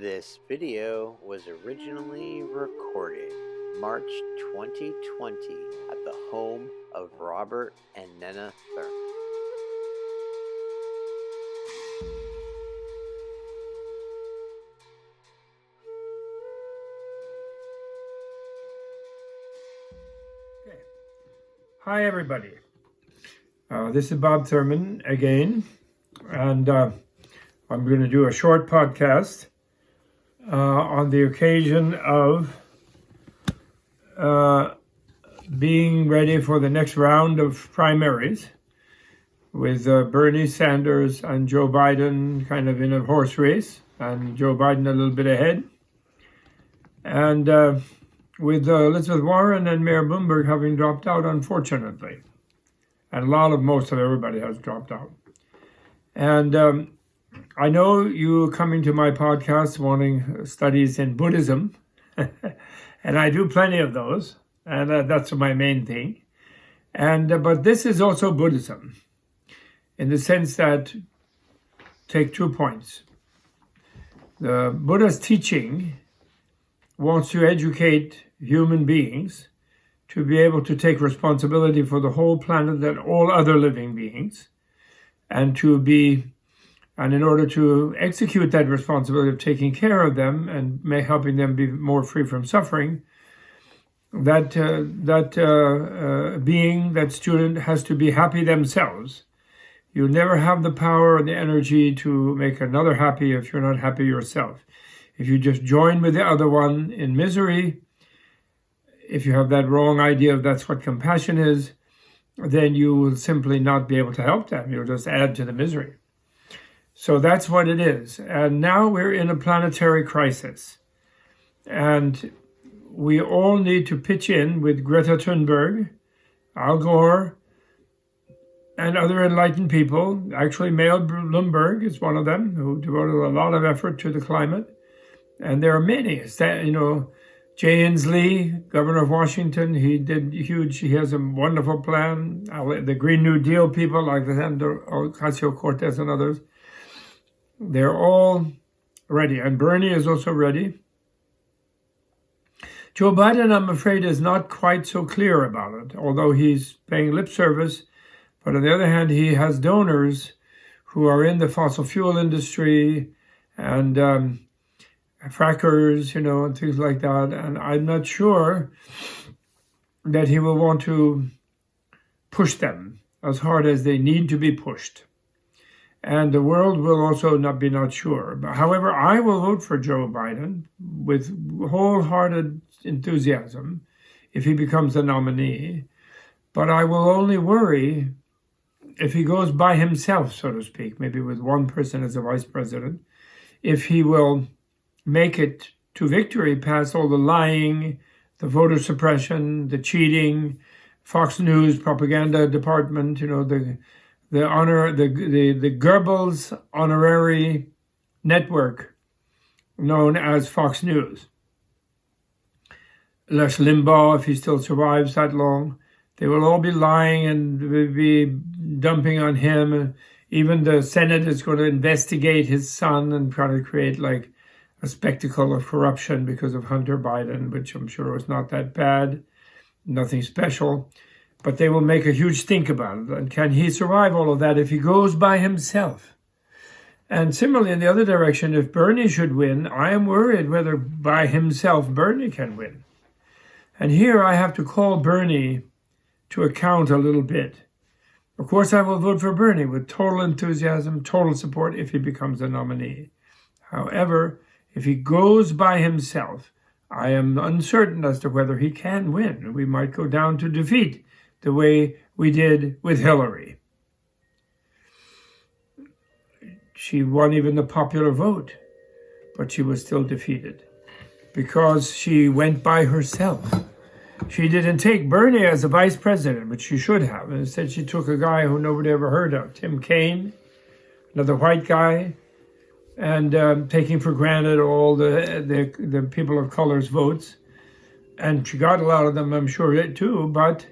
This video was originally recorded March 2020 at the home of Robert and Nena Thurman. Okay. Hi everybody, this is Bob Thurman again, and I'm going to do a short podcast on the occasion of being ready for the next round of primaries with Bernie Sanders and Joe Biden kind of in a horse race, and Joe Biden a little bit ahead, and with Elizabeth Warren and Mayor Bloomberg having dropped out, unfortunately. And most of everybody has dropped out. And I know you coming to my podcast wanting studies in Buddhism, and I do plenty of those, and that's my main thing. But this is also Buddhism, in the sense that, take 2 points. The Buddha's teaching wants to educate human beings to be able to take responsibility for the whole planet and all other living beings, and in order to execute that responsibility of taking care of them and helping them be more free from suffering, that student has to be happy themselves. You never have the power or the energy to make another happy if you're not happy yourself. If you just join with the other one in misery, if you have that wrong idea of that's what compassion is, then you will simply not be able to help them. You'll just add to the misery. So that's what it is. And now we're in a planetary crisis. And we all need to pitch in with Greta Thunberg, Al Gore, and other enlightened people. Actually, Mayor Bloomberg is one of them who devoted a lot of effort to the climate. And there are many. Jay Inslee, governor of Washington, he has a wonderful plan. The Green New Deal people like Ocasio-Cortez and others, they're all ready. And Bernie is also ready. Joe Biden, I'm afraid, is not quite so clear about it, although he's paying lip service. But on the other hand, he has donors who are in the fossil fuel industry and frackers, and things like that. And I'm not sure that he will want to push them as hard as they need to be pushed. And the world will also not sure. But however, I will vote for Joe Biden with wholehearted enthusiasm if he becomes the nominee. But I will only worry if he goes by himself, so to speak, maybe with one person as a vice president, if he will make it to victory past all the lying, the voter suppression, the cheating, Fox News propaganda department, the Goebbels honorary network known as Fox News. Les Limbaugh, if he still survives that long, they will all be lying and will be dumping on him. Even the Senate is going to investigate his son and try to create a spectacle of corruption because of Hunter Biden, which I'm sure was not that bad, nothing special. But they will make a huge stink about it. And can he survive all of that if he goes by himself? And similarly, in the other direction, if Bernie should win, I am worried whether by himself Bernie can win. And here I have to call Bernie to account a little bit. Of course, I will vote for Bernie with total enthusiasm, total support if he becomes the nominee. However, if he goes by himself, I am uncertain as to whether he can win. We might go down to defeat the way we did with Hillary. She won even the popular vote, but she was still defeated because she went by herself. She didn't take Bernie as a vice president, which she should have. Instead, she took a guy who nobody ever heard of, Tim Kaine, another white guy, and taking for granted all the people of color's votes. And she got a lot of them, I'm sure, too, but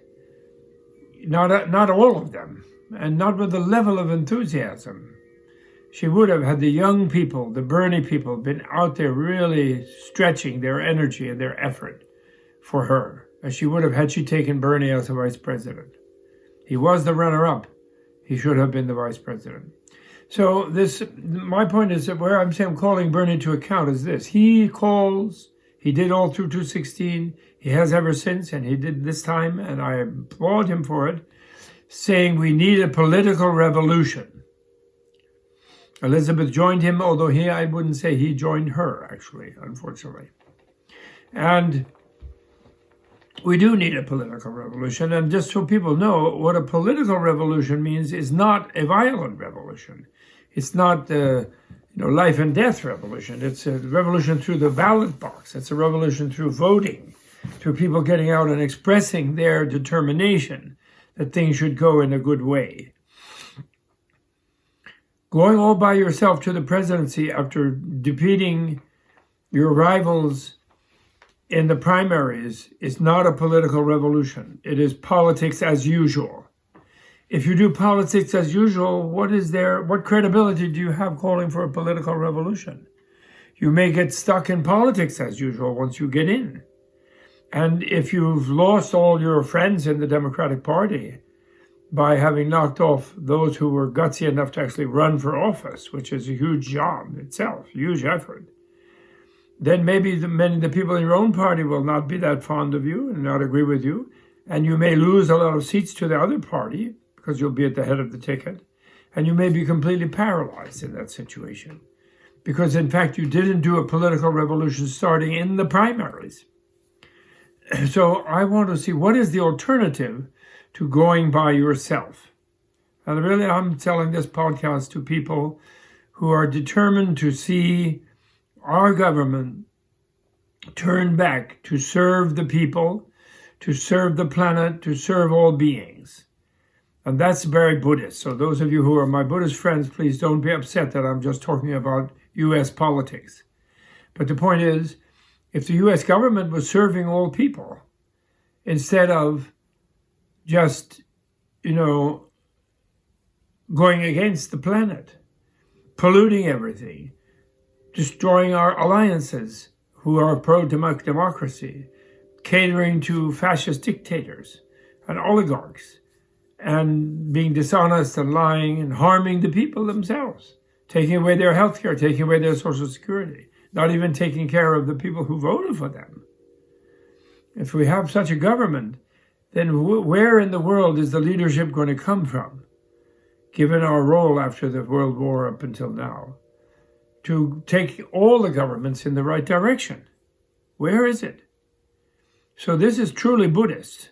not all of them, and not with the level of enthusiasm. she would have had the young people, the Bernie people, been out there really stretching their energy and their effort for her, as she would have had she taken Bernie as a vice president. He was the runner-up. He should have been the vice president. So my point is that where I'm saying I'm calling Bernie to account is this. He did all through 2016, he has ever since, and he did this time, and I applaud him for it, saying we need a political revolution. Elizabeth joined him, although I wouldn't say he joined her, actually, unfortunately. And we do need a political revolution, and just so people know, what a political revolution means is not a violent revolution. It's not life and death revolution. It's a revolution through the ballot box. It's a revolution through voting, through people getting out and expressing their determination that things should go in a good way. Going all by yourself to the presidency after defeating your rivals in the primaries is not a political revolution. It is politics as usual. If you do politics as usual, what credibility do you have calling for a political revolution? You may get stuck in politics as usual once you get in. And if you've lost all your friends in the Democratic Party by having knocked off those who were gutsy enough to actually run for office, which is a huge job itself, huge effort, then maybe many of the people in your own party will not be that fond of you and not agree with you, and you may lose a lot of seats to the other party because you'll be at the head of the ticket, and you may be completely paralyzed in that situation because, in fact, you didn't do a political revolution starting in the primaries. So I want to see what is the alternative to going by yourself. And really, I'm telling this podcast to people who are determined to see our government turn back to serve the people, to serve the planet, to serve all beings. And that's very Buddhist. So those of you who are my Buddhist friends, please don't be upset that I'm just talking about U.S. politics. But the point is, if the U.S. government was serving all people, instead of just, going against the planet, polluting everything, destroying our alliances who are pro-democracy, catering to fascist dictators and oligarchs, and being dishonest and lying and harming the people themselves, taking away their health care, taking away their social security, not even taking care of the people who voted for them. If we have such a government, then where in the world is the leadership going to come from, given our role after the World War up until now, to take all the governments in the right direction? Where is it? So this is truly Buddhist.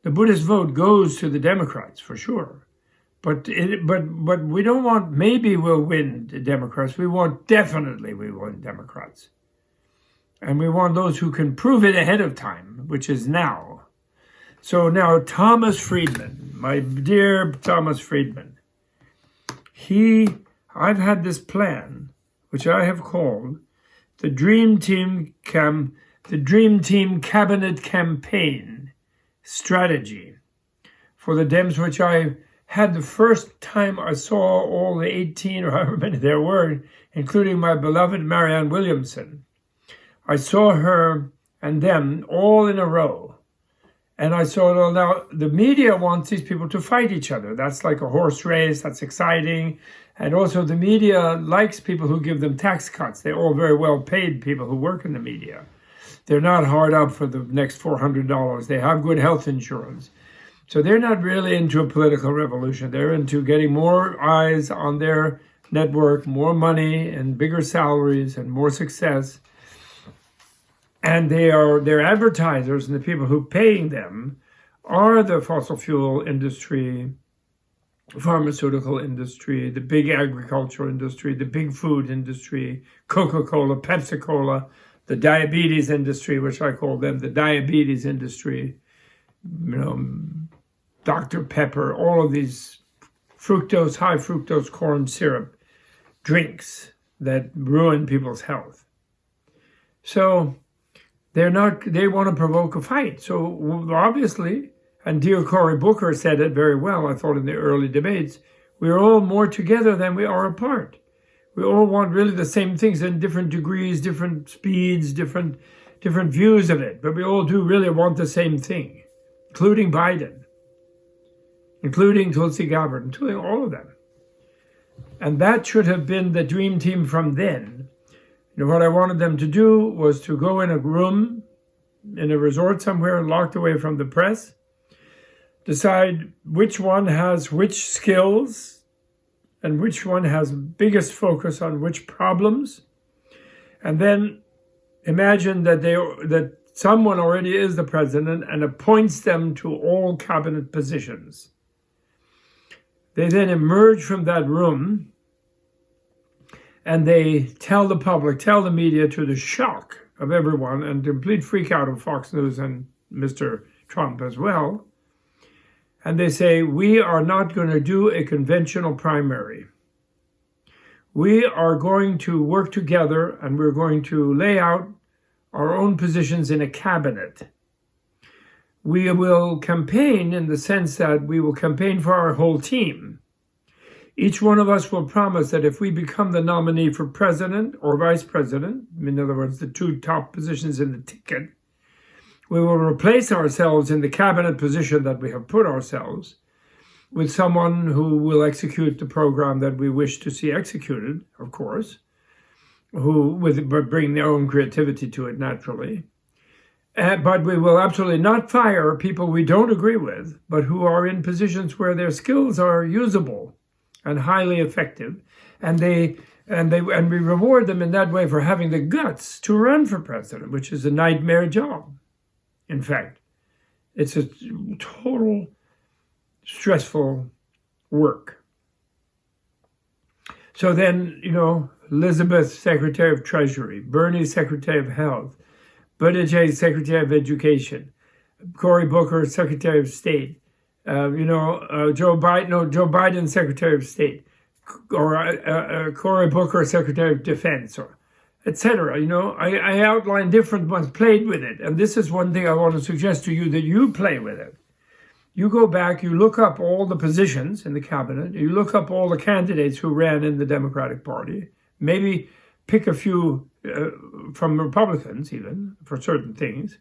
The Buddhist vote goes to the Democrats for sure, but we don't want maybe we'll win the Democrats. We want definitely we win Democrats, and we want those who can prove it ahead of time, which is now. So now Thomas Friedman, my dear Thomas Friedman, I've had this plan, which I have called the Dream Team Cabinet Campaign Strategy for the Dems, which I had the first time I saw all the 18 or however many there were, including my beloved Marianne Williamson. I saw her and them all in a row. And I saw, well, now the media wants these people to fight each other. That's like a horse race. That's exciting. And also the media likes people who give them tax cuts. They're all very well paid people who work in the media. They're not hard up for the next $400. They have good health insurance. So they're not really into a political revolution. They're into getting more eyes on their network, more money and bigger salaries and more success. And their advertisers and the people who are paying them are the fossil fuel industry, pharmaceutical industry, the big agricultural industry, the big food industry, Coca-Cola, Pepsi-Cola, the diabetes industry, which I call them the diabetes industry, Dr. Pepper, all of these high fructose corn syrup drinks that ruin people's health. So they want to provoke a fight. So obviously, and dear Cory Booker said it very well, I thought, in the early debates, We're all more together than we are apart. We all want really the same things in different degrees, different speeds, different views of it. But we all do really want the same thing, including Biden, including Tulsi Gabbard, including all of them. And that should have been the dream team from then. What I wanted them to do was to go in a room, in a resort somewhere, locked away from the press, decide which one has which skills and which one has biggest focus on which problems, and then imagine that someone already is the president and appoints them to all cabinet positions. They then emerge from that room and they tell the public, tell the media, to the shock of everyone and complete freak out of Fox News and Mr. Trump as well. And they say, we are not going to do a conventional primary. We are going to work together and we're going to lay out our own positions in a cabinet. We will campaign in the sense that we will campaign for our whole team. Each one of us will promise that if we become the nominee for president or vice president, in other words, the two top positions in the ticket, we will replace ourselves in the cabinet position that we have put ourselves with someone who will execute the program that we wish to see executed, of course, but bring their own creativity to it naturally. But we will absolutely not fire people we don't agree with, but who are in positions where their skills are usable and highly effective, and we reward them in that way for having the guts to run for president, which is a nightmare job. In fact, it's a total stressful work. So then, Elizabeth, Secretary of Treasury, Bernie, Secretary of Health, Buttigieg, Secretary of Education, Cory Booker, Secretary of State, Joe Biden, Secretary of State, or Cory Booker, Secretary of Defense, or etc. I outlined different ones, played with it. And this is one thing I want to suggest to you, that you play with it. You go back, you look up all the positions in the cabinet, you look up all the candidates who ran in the Democratic Party, maybe pick a few from Republicans even, for certain things,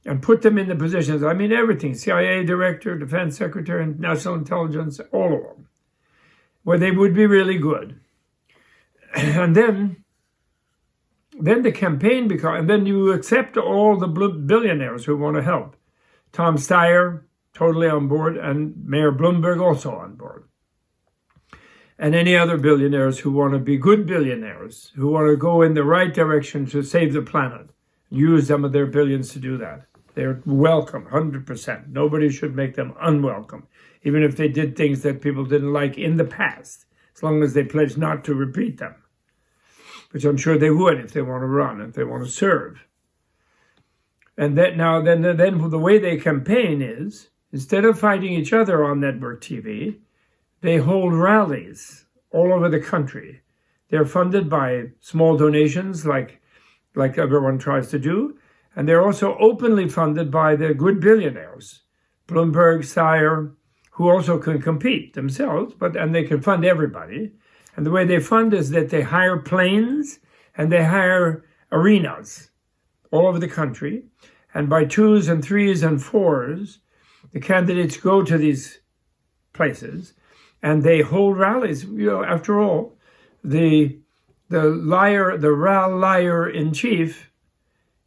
and put them in the positions. I mean, everything, CIA Director, Defense Secretary, National Intelligence, all of them, where they would be really good. And then the campaign becomes, and then you accept all the billionaires who want to help. Tom Steyer, totally on board, and Mayor Bloomberg also on board. And any other billionaires who want to be good billionaires, who want to go in the right direction to save the planet, use some of their billions to do that. They're welcome, 100%. Nobody should make them unwelcome, even if they did things that people didn't like in the past, as long as they pledge not to repeat them, which I'm sure they would if they want to run, if they want to serve. And then the way they campaign is, instead of fighting each other on network TV, they hold rallies all over the country. They're funded by small donations like everyone tries to do, and they're also openly funded by the good billionaires, Bloomberg, Steyer, who also can compete themselves, and they can fund everybody. And the way they fund is that they hire planes and they hire arenas all over the country. And by 2s and 3s and 4s, the candidates go to these places and they hold rallies. After all, the liar in chief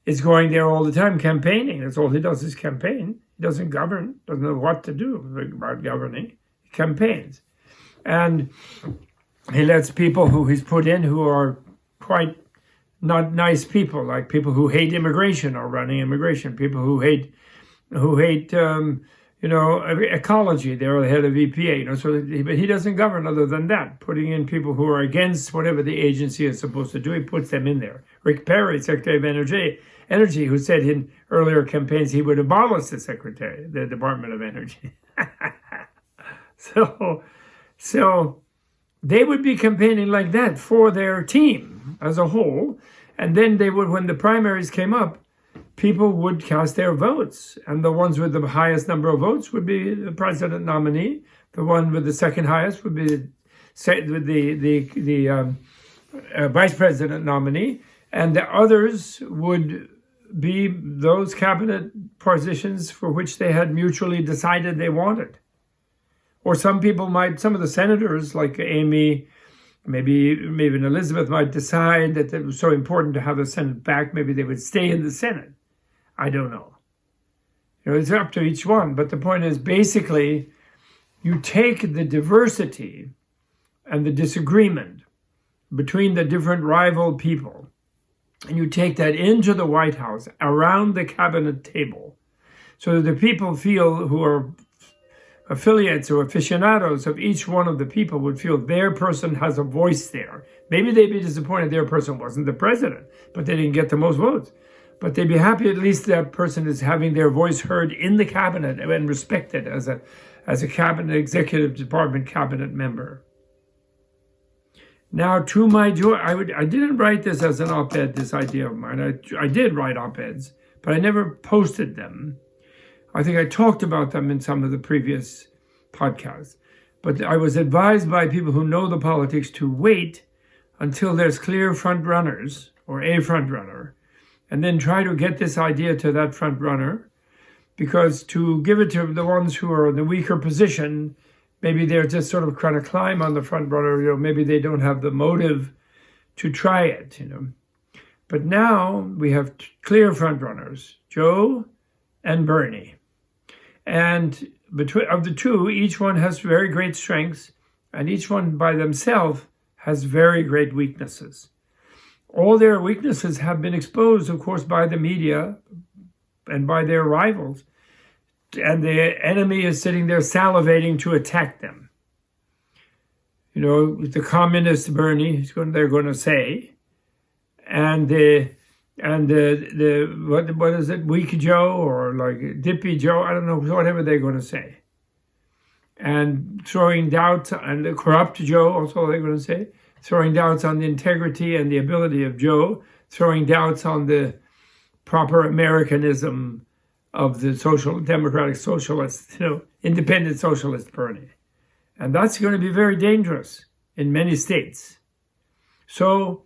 is going there all the time campaigning. That's all he does is campaign. He doesn't govern, doesn't know what to do about governing. He campaigns. And he lets people who he's put in who are quite not nice people, like people who hate immigration are running immigration, people who hate ecology, they're the head of EPA, but he doesn't govern other than that, putting in people who are against whatever the agency is supposed to do, he puts them in there. Rick Perry, Secretary of Energy, who said in earlier campaigns he would abolish the Department of Energy. So they would be campaigning like that for their team as a whole, and then they would, when the primaries came up, people would cast their votes, and the ones with the highest number of votes would be the president nominee. The one with the second highest would be the vice president nominee, and the others would be those cabinet positions for which they had mutually decided they wanted. Or some of the senators like Amy, maybe even Elizabeth, might decide that it was so important to have the Senate back, maybe they would stay in the Senate. I don't know. It's up to each one. But the point is, basically, you take the diversity and the disagreement between the different rival people, and you take that into the White House around the cabinet table, so that the people feel, who are affiliates or aficionados of each one of the people, would feel their person has a voice there. Maybe they'd be disappointed their person wasn't the president, but they didn't get the most votes. But they'd be happy at least that person is having their voice heard in the cabinet and respected as a cabinet, executive department cabinet member. Now, to my joy, I didn't write this as an op-ed, this idea of mine. I did write op-eds, but I never posted them. I think I talked about them in some of the previous podcasts. But I was advised by people who know the politics to wait until there's clear front runners, or a front runner, and then try to get this idea to that front runner, because to give it to the ones who are in the weaker position, maybe they're just sort of trying to climb on the front runner, maybe they don't have the motive to try it, But now we have clear front runners, Joe and Bernie. And of the two, each one has very great strengths, and each one by themselves has very great weaknesses. All their weaknesses have been exposed, of course, by the media and by their rivals. And the enemy is sitting there salivating to attack them. The communist Bernie, they're going to say, and what is it, Weak Joe, or like Dippy Joe, I don't know, whatever they're going to say. And throwing doubts, and the corrupt Joe also they're going to say, throwing doubts on the integrity and the ability of Joe, throwing doubts on the proper Americanism of the democratic socialist, independent socialist Bernie. And that's going to be very dangerous in many states. So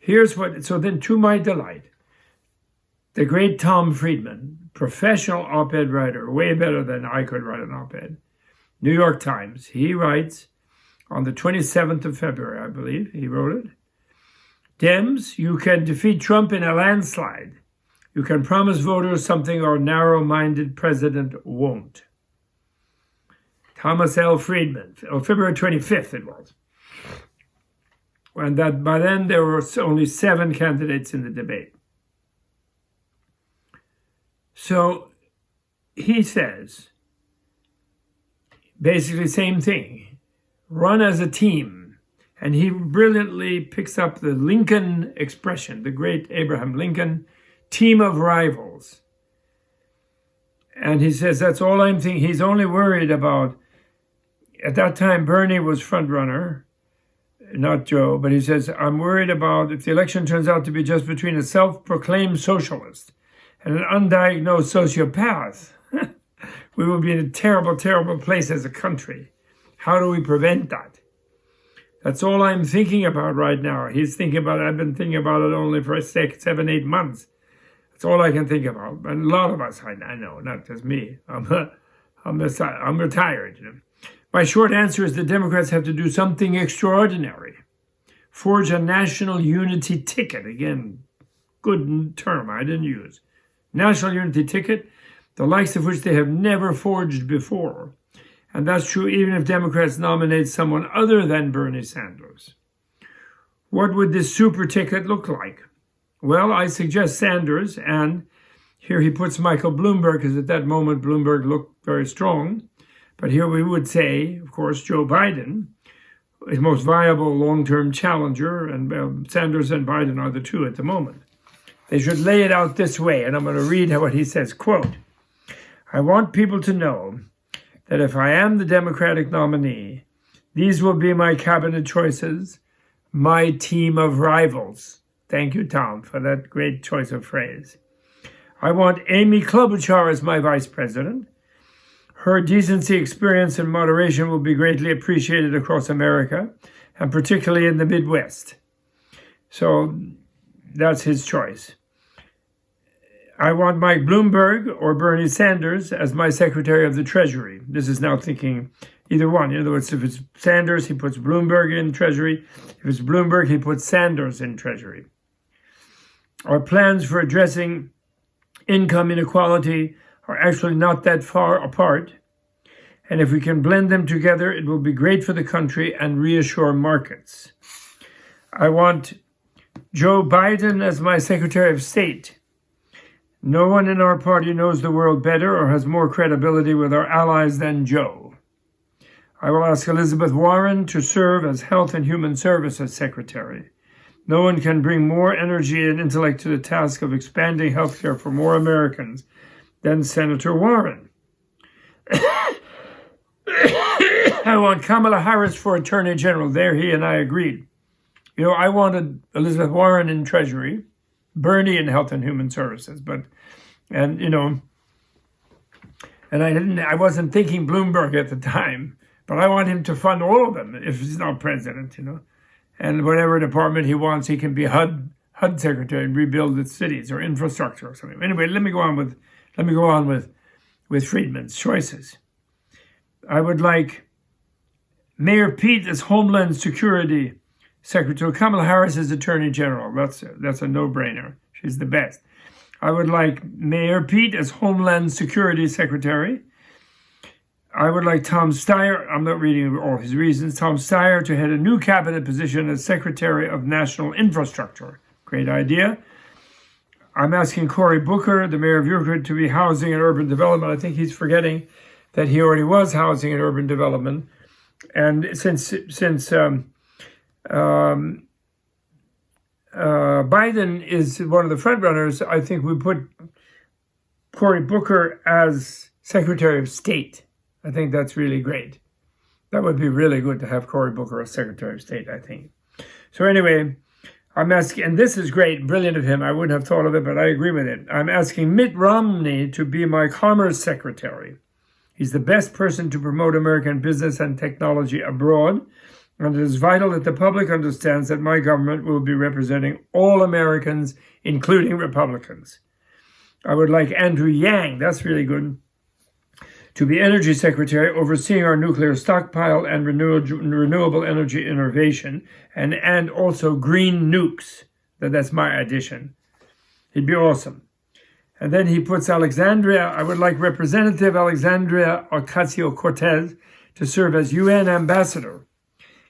then to my delight, the great Tom Friedman, professional op-ed writer, way better than I could write an op-ed, New York Times, he writes on the 27th of February, I believe, he wrote it, Dems, you can defeat Trump in a landslide. You can promise voters something our narrow-minded president won't. Thomas L. Friedman, February 25th it was. And that by then there were only 7 candidates in the debate. So he says, basically same thing, run as a team. And he brilliantly picks up the Lincoln expression, the great Abraham Lincoln, team of rivals. And he says, that's all I'm thinking. He's only worried about, at that time, Bernie was front runner, not Joe, but he says, I'm worried about if the election turns out to be just between a self-proclaimed socialist and an undiagnosed sociopath, we will be in a terrible, terrible place as a country. How do we prevent that? That's all I'm thinking about right now. He's thinking about it. I've been thinking about it only for 6, 7, 8 months. That's all I can think about. And a lot of us, I know, not just me. I'm retired. My short answer is the Democrats have to do something extraordinary. Forge a national unity ticket. Again, good term I didn't use. National unity ticket, the likes of which they have never forged before. And that's true even if Democrats nominate someone other than Bernie Sanders. What would this super ticket look like? Well, I suggest Sanders, and here he puts Michael Bloomberg, because at that moment Bloomberg looked very strong. But here we would say, of course, Joe Biden, his most viable long-term challenger, and Sanders and Biden are the two at the moment. They should lay it out this way, and I'm going to read what he says, quote, I want people to know that if I am the Democratic nominee, these will be my cabinet choices, my team of rivals. Thank you, Tom, for that great choice of phrase. I want Amy Klobuchar as my vice president. Her decency, experience, and moderation will be greatly appreciated across America, and particularly in the Midwest. So that's his choice. I want Mike Bloomberg or Bernie Sanders as my Secretary of the Treasury. This is now thinking either one. In other words, if it's Sanders, he puts Bloomberg in Treasury. If it's Bloomberg, he puts Sanders in Treasury. Our plans for addressing income inequality are actually not that far apart. And if we can blend them together, it will be great for the country and reassure markets. I want Joe Biden as my Secretary of State. No one in our party knows the world better or has more credibility with our allies than Joe. I will ask Elizabeth Warren to serve as Health and Human Services Secretary. No one can bring more energy and intellect to the task of expanding healthcare for more Americans than Senator Warren. I want Kamala Harris for Attorney General. There he and I agreed. You know, I wanted Elizabeth Warren in Treasury, Bernie in Health and Human Services, and I wasn't thinking Bloomberg at the time, but I want him to fund all of them if he's not president, and whatever department he wants, he can be HUD secretary and rebuild the cities or infrastructure or something. Anyway, let me go on with Friedman's choices. I would like Mayor Pete as Homeland Security Secretary. Kamala Harris as Attorney General. That's a no-brainer. She's the best. I would like Mayor Pete as Homeland Security Secretary. I would like Tom Steyer, I'm not reading all his reasons, Tom Steyer to head a new cabinet position as Secretary of National Infrastructure. Great idea. I'm asking Cory Booker, the mayor of Euclid, to be Housing and Urban Development. I think he's forgetting that he already was Housing and Urban Development. And since Biden is one of the front runners, I think we put Cory Booker as Secretary of State. I think that's really great. That would be really good to have Cory Booker as Secretary of State, I think. So anyway, I'm asking, and this is great, brilliant of him. I wouldn't have thought of it, but I agree with it. I'm asking Mitt Romney to be my Commerce Secretary. He's the best person to promote American business and technology abroad, and it is vital that the public understands that my government will be representing all Americans, including Republicans. I would like Andrew Yang, that's really good, to be Energy Secretary, overseeing our nuclear stockpile and renewable energy innovation, and also green nukes. That's my addition. He'd be awesome. And then he puts Alexandria, I would like Representative Alexandria Ocasio-Cortez to serve as UN ambassador.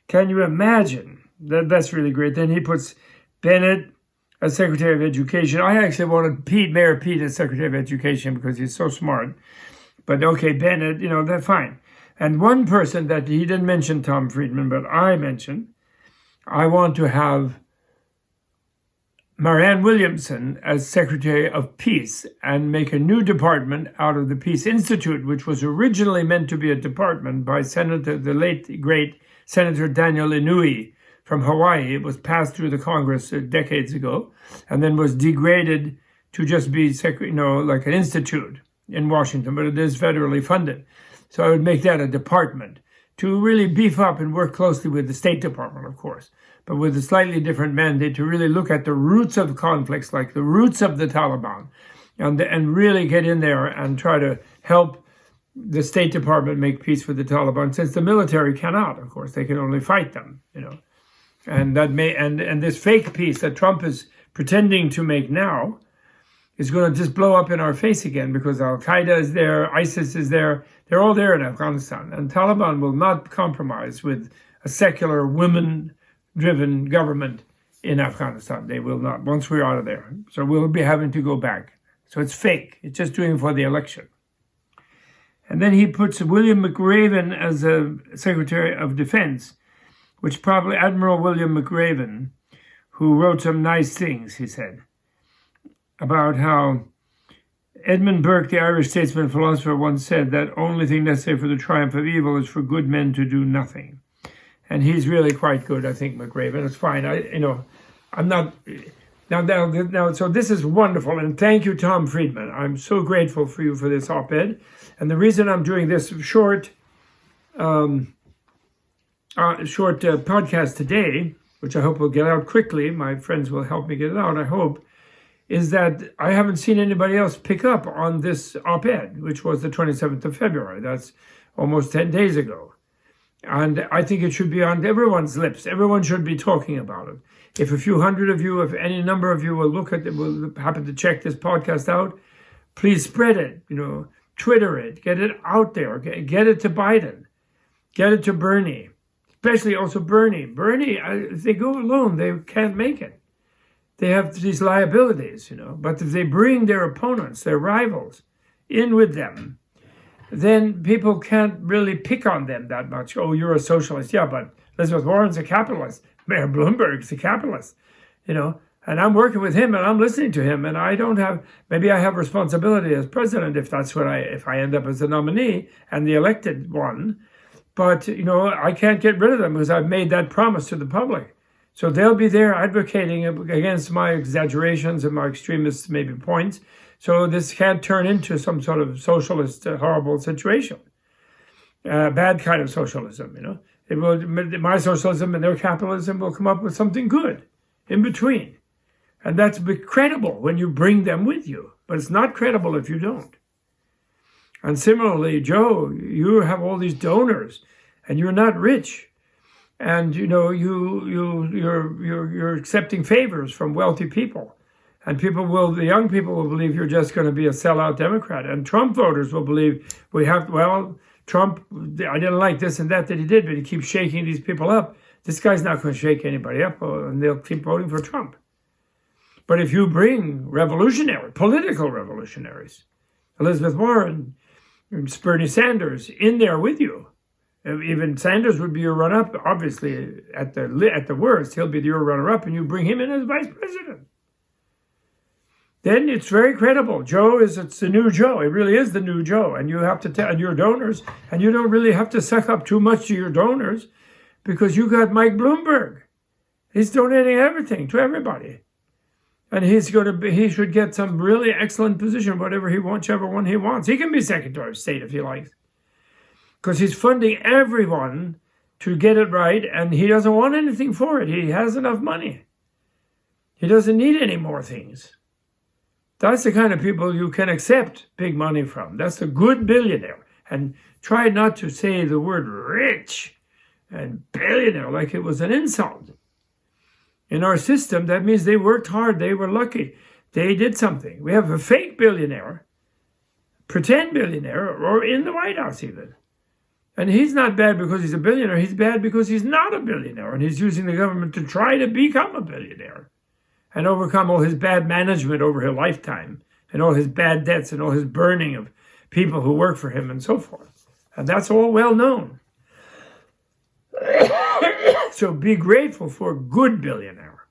Can you imagine? That's really great. Then he puts Bennett as Secretary of Education. I actually wanted Mayor Pete as Secretary of Education because he's so smart. But okay, Bennett, that's fine. And one person that he didn't mention, Tom Friedman, but I mentioned, I want to have Marianne Williamson as Secretary of Peace and make a new department out of the Peace Institute, which was originally meant to be a department by the late, great Senator Daniel Inouye from Hawaii. It was passed through the Congress decades ago and then was degraded to just be, like an institute in Washington, but it is federally funded. So I would make that a department to really beef up and work closely with the State Department, of course, but with a slightly different mandate to really look at the roots of conflicts, like the roots of the Taliban, and really get in there and try to help the State Department make peace with the Taliban, since the military cannot, of course. They can only fight them, And that and this fake peace that Trump is pretending to make now is going to just blow up in our face again, because Al-Qaeda is there, ISIS is there. They're all there in Afghanistan. And Taliban will not compromise with a secular, women-driven government in Afghanistan. They will not, once we're out of there. So we'll be having to go back. So it's fake. It's just doing it for the election. And then he puts William McRaven as a Secretary of Defense, which probably Admiral William McRaven, who wrote some nice things, he said, about how Edmund Burke, the Irish statesman and philosopher, once said that only thing necessary for the triumph of evil is for good men to do nothing. And he's really quite good, I think, McRaven. It's fine. I'm not Now, so this is wonderful, and thank you, Tom Friedman. I'm so grateful for you for this op-ed. And the reason I'm doing this short podcast today, which I hope will get out quickly, my friends will help me get it out, I hope, is that I haven't seen anybody else pick up on this op-ed, which was the 27th of February. That's almost 10 days ago. And I think it should be on everyone's lips. Everyone should be talking about it. If a few hundred of you, if any number of you will look at it, will happen to check this podcast out, please spread it, Twitter it, get it out there, get it to Biden, get it to Bernie, especially also Bernie. Bernie, if they go alone, they can't make it. They have these liabilities, but if they bring their opponents, their rivals, in with them, then people can't really pick on them that much. Oh, you're a socialist. Yeah, but Elizabeth Warren's a capitalist. Mayor Bloomberg's a capitalist, and I'm working with him and I'm listening to him, and maybe I have responsibility as president if I end up as the nominee and the elected one, but, I can't get rid of them because I've made that promise to the public. So they'll be there advocating against my exaggerations and my extremist maybe points. So this can't turn into some sort of socialist horrible situation, bad kind of socialism. My socialism and their capitalism will come up with something good in between, and that's credible when you bring them with you. But it's not credible if you don't. And similarly, Joe, you have all these donors, and you're not rich, and you're accepting favors from wealthy people. And the young people will believe you're just going to be a sellout Democrat. And Trump voters will believe Trump, I didn't like this and that he did, but he keeps shaking these people up. This guy's not going to shake anybody up, and they'll keep voting for Trump. But if you bring political revolutionaries, Elizabeth Warren, Bernie Sanders, in there with you, even Sanders would be your runner-up, obviously, at the worst, he'll be your runner-up, and you bring him in as vice president. Then it's very credible. It's the new Joe. It really is the new Joe. And you have to tell your donors, and you don't really have to suck up too much to your donors because you got Mike Bloomberg. He's donating everything to everybody. And he should get some really excellent position, whichever one he wants. He can be Secretary of State if he likes. Because he's funding everyone to get it right, and he doesn't want anything for it. He has enough money. He doesn't need any more things. That's the kind of people you can accept big money from. That's the good billionaire. And try not to say the word rich and billionaire like it was an insult. In our system, that means they worked hard. They were lucky. They did something. We have a fake billionaire, pretend billionaire, or in the White House even. And he's not bad because he's a billionaire. He's bad because he's not a billionaire. And he's using the government to try to become a billionaire and overcome all his bad management over his lifetime and all his bad debts and all his burning of people who work for him and so forth. And that's all well known. So be grateful for a good billionaire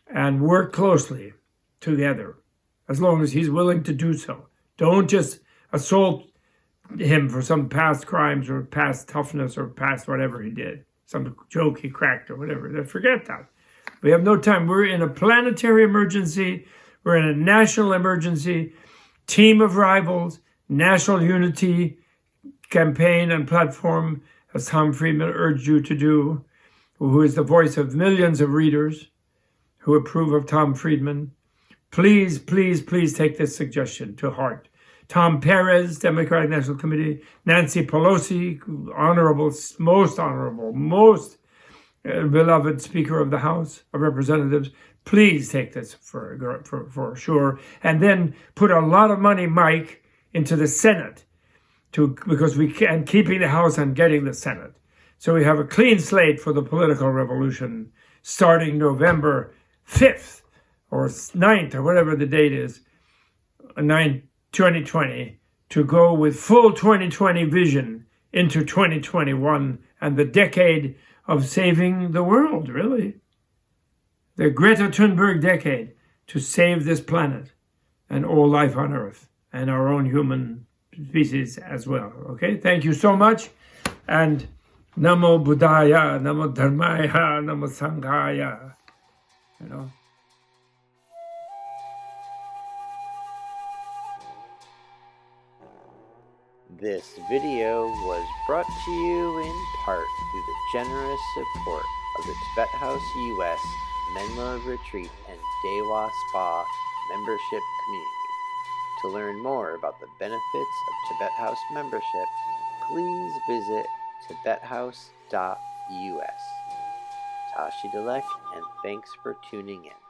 and work closely together as long as he's willing to do so. Don't just assault him for some past crimes or past toughness or past whatever he did, some joke he cracked or whatever. Forget that. We have no time. We're in a planetary emergency. We're in a national emergency. Team of rivals, national unity, campaign and platform, as Tom Friedman urged you to do, who is the voice of millions of readers who approve of Tom Friedman. Please, please, please take this suggestion to heart. Tom Perez, Democratic National Committee, Nancy Pelosi, most beloved Speaker of the House of Representatives, please take this for sure. And then put a lot of money, Mike, into the Senate, because we can, keeping the House and getting the Senate. So we have a clean slate for the political revolution starting November 5th or 9th or whatever the date is, 2020, to go with full 2020 vision into 2021 and the decade of saving the world, really. The Greta Thunberg decade to save this planet and all life on Earth and our own human species as well. Okay, thank you so much. And Namo Buddhaya, Namo Dharmaya, Namo Sanghaya. This video was brought to you in part through the generous support of the Tibet House US Menla Retreat and Dewa Spa membership community. To learn more about the benefits of Tibet House membership, please visit tibethouse.us. Tashi Delek, and thanks for tuning in.